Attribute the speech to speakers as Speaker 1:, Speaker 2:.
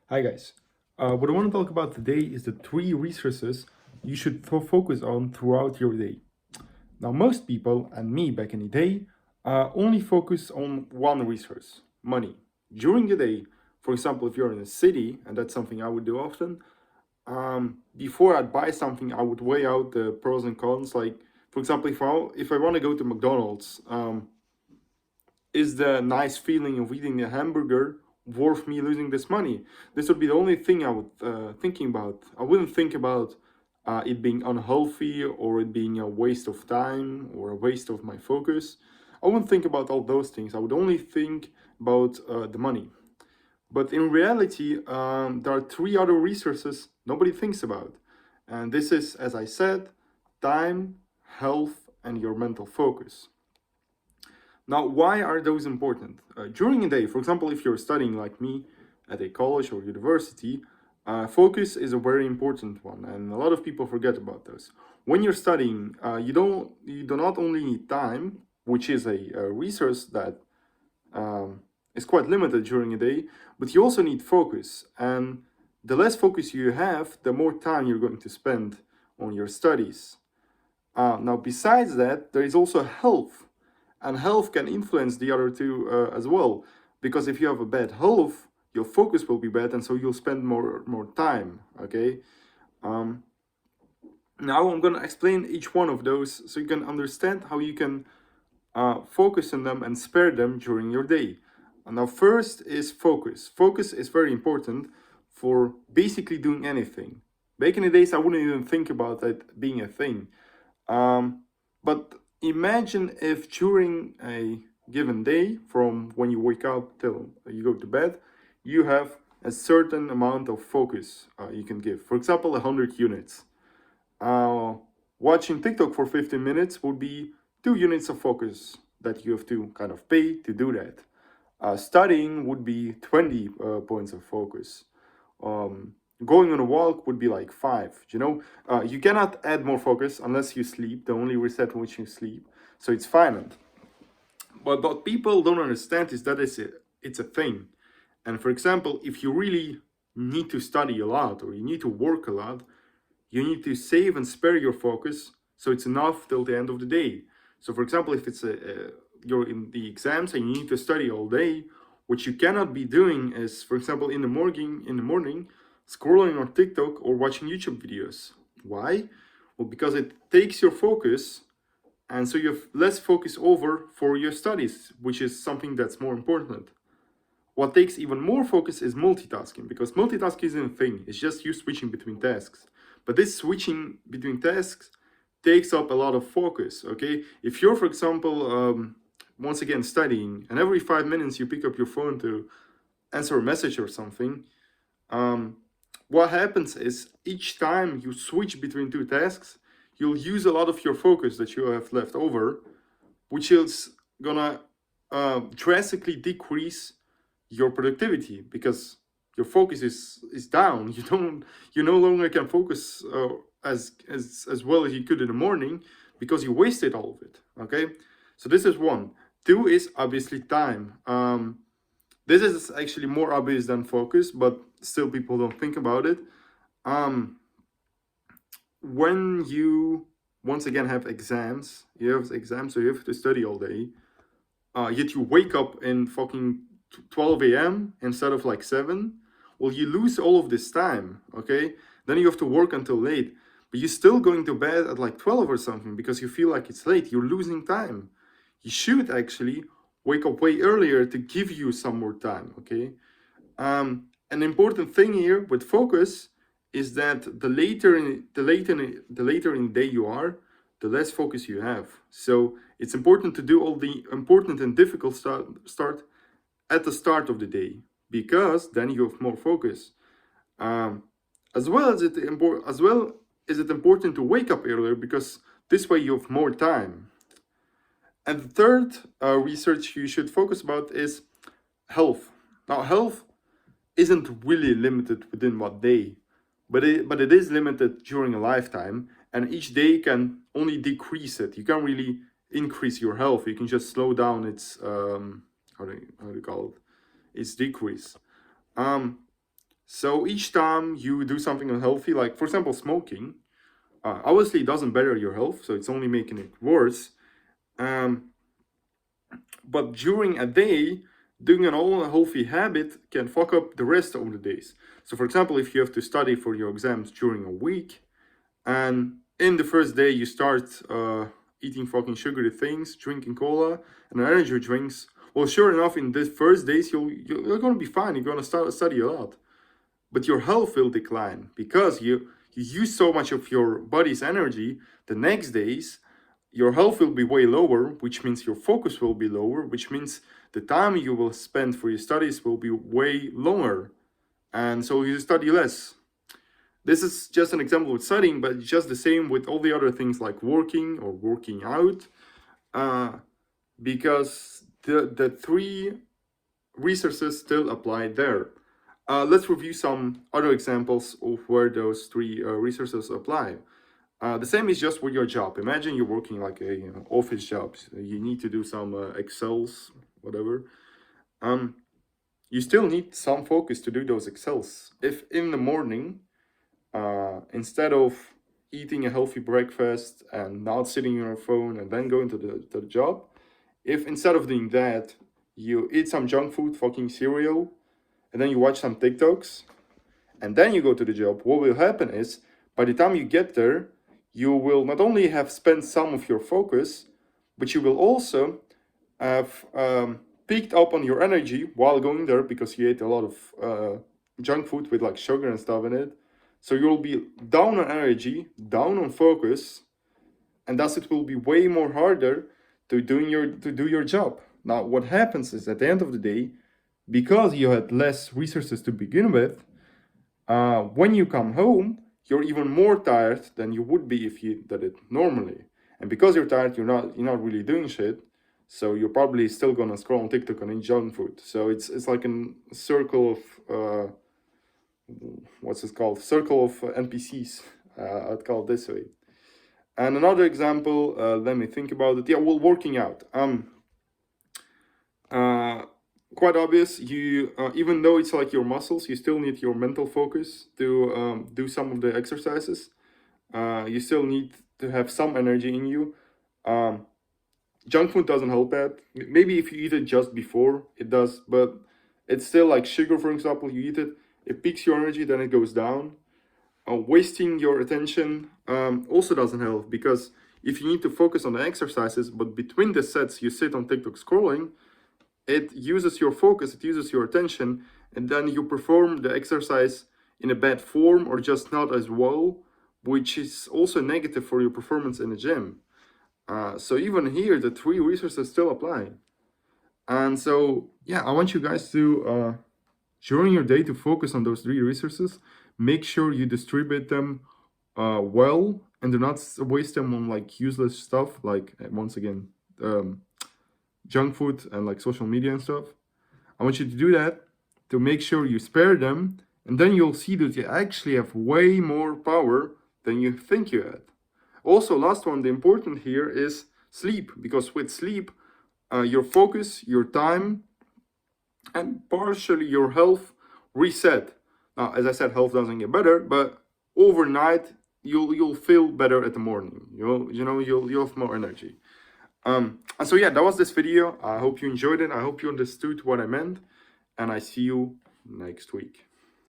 Speaker 1: Hi guys. What I want to talk about today is the three resources you should focus on throughout your day. Now, most people, and me back in the day, only focus on one resource, money. During the day, for example, if you're in a city, and that's something I would do often, before I'd buy something, I would weigh out the pros and cons. Like, for example, if I want to go to McDonald's, is the nice feeling of eating a hamburger worth me losing this money? This would be the only thing I would thinking about. I wouldn't think about it being unhealthy or it being a waste of time or a waste of my focus. I wouldn't think about all those things. I would only think about the money. But in reality, there are three other resources nobody thinks about. And this is, as I said, time, health, and your mental focus. Now, why are those important? During a day, for example, if you're studying like me at a college or university, focus is a very important one, and a lot of people forget about those. When you're studying, you do not only need time, which is a resource that is quite limited during a day, but you also need focus. And the less focus you have, the more time you're going to spend on your studies. Now, besides that, there is also health, and health can influence the other two as well. Because if you have a bad health, your focus will be bad, and so you'll spend more time. Okay. Um, Now I'm gonna explain each one of those so you can understand how you can focus on them and spare them during your day. Now, first is focus. Focus is very important for basically doing anything. Back in the days, I wouldn't even think about that being a thing. But imagine if during a given day, from when you wake up till you go to bed, you have a certain amount of focus you can give. For example, 100 units. Uh, Watching TikTok for 15 minutes would be 2 units of focus that you have to kind of pay to do that. Studying would be 20 points of focus. Going on a walk would be like 5. You cannot add more focus unless you sleep. The only reset which you sleep, so it's finite. But what people don't understand is that it's a thing. And for example, if you really need to study a lot or you need to work a lot, you need to save and spare your focus so it's enough till the end of the day. So, for example, if you're in the exams and you need to study all day, what you cannot be doing is, for example, in the morning, scrolling on TikTok or watching YouTube videos. Why? Well, because it takes your focus, and so you have less focus over for your studies, which is something that's more important. What takes even more focus is multitasking, because multitasking isn't a thing, it's just you switching between tasks. But this switching between tasks takes up a lot of focus, okay? If you're, for example, once again studying, and every 5 minutes you pick up your phone to answer a message or something, um, what happens is each time you switch between two tasks, you'll use a lot of your focus that you have left over, which is gonna drastically decrease your productivity because your focus is down. You no longer can focus as well as you could in the morning because you wasted all of it. Okay, so this is one. Two is obviously time. This is actually more obvious than focus, but still people don't think about it. um when you once again have exams, so you have to study all day, yet you wake up in fucking 12 a.m. instead of like 7, well, you lose all of this time, okay? Then you have to work until late, but you're still going to bed at like 12 or something because you feel like it's late. You're losing time. You should actually wake up way earlier to give you some more time, okay? An important thing here with focus is that the later in the day you are, the less focus you have. So it's important to do all the important and difficult start at the start of the day because then you have more focus. Um, as well is it important to wake up earlier because this way you have more time. And the third research you should focus about is health. Now, health isn't really limited within one day, but it is limited during a lifetime, and each day can only decrease it. You can't really increase your health. You can just slow down its how do you call it? Its decrease. Um, So each time you do something unhealthy, like for example smoking, obviously it doesn't better your health, so it's only making it worse. Um, but during a day, doing an unhealthy habit can fuck up the rest of the days. So for example, if you have to study for your exams during a week, and in the first day you start eating fucking sugary things, drinking cola and energy drinks, well, sure enough, in the first days you're gonna be fine. You're gonna start study a lot, but your health will decline because you use so much of your body's energy. The next days your health will be way lower, which means your focus will be lower, which means the time you will spend for your studies will be way longer, and so you study less. This is just an example with studying, but it's just the same with all the other things like working or working out, uh, because the three resources still apply there. Let's review some other examples of where those three resources apply. The same is just with your job. Imagine you're working like a office job. So you need to do some Excels, whatever. You still need some focus to do those Excels. If in the morning, instead of eating a healthy breakfast and not sitting on your phone and then going to the job, if instead of doing that, you eat some junk food, fucking cereal, and then you watch some TikToks, and then you go to the job, what will happen is, by the time you get there, you will not only have spent some of your focus, but you will also have picked up on your energy while going there because you ate a lot of junk food with like sugar and stuff in it. So you'll be down on energy, down on focus, and thus it will be way more harder to do your job. Now, what happens is at the end of the day, because you had less resources to begin with, when you come home, you're even more tired than you would be if you did it normally. And because you're tired, you're not really doing shit. So you're probably still gonna scroll on TikTok and eat junk food. So it's like a circle of what's it called? Circle of NPCs. I'd call it this way. And another example, let me think about it. Yeah, well, working out. Uh, Quite obvious. You even though it's like your muscles, you still need your mental focus to do some of the exercises. You still need to have some energy in you. Um, Junk food doesn't help that. Maybe if you eat it just before, it does, but it's still like sugar, for example. You eat it, it peaks your energy, then it goes down. Wasting your attention also doesn't help because if you need to focus on the exercises, but between the sets you sit on TikTok scrolling, it uses your focus, it uses your attention, and then you perform the exercise in a bad form or just not as well, which is also negative for your performance in the gym. So even here, the three resources still apply. And so, yeah, I want you guys to, during your day, to focus on those three resources. Make sure you distribute them well and do not waste them on like useless stuff, like once again, junk food and like social media and stuff. I want you to do that to make sure you spare them, and then you'll see that you actually have way more power than you think you had. Also, last one, the important here is sleep, because with sleep, your focus, your time, and partially your health reset. Now, as I said, health doesn't get better, but overnight you'll feel better at the morning. You'll have more energy. And so yeah, that was this video. I hope you enjoyed it. I hope you understood what I meant, and I see you next week.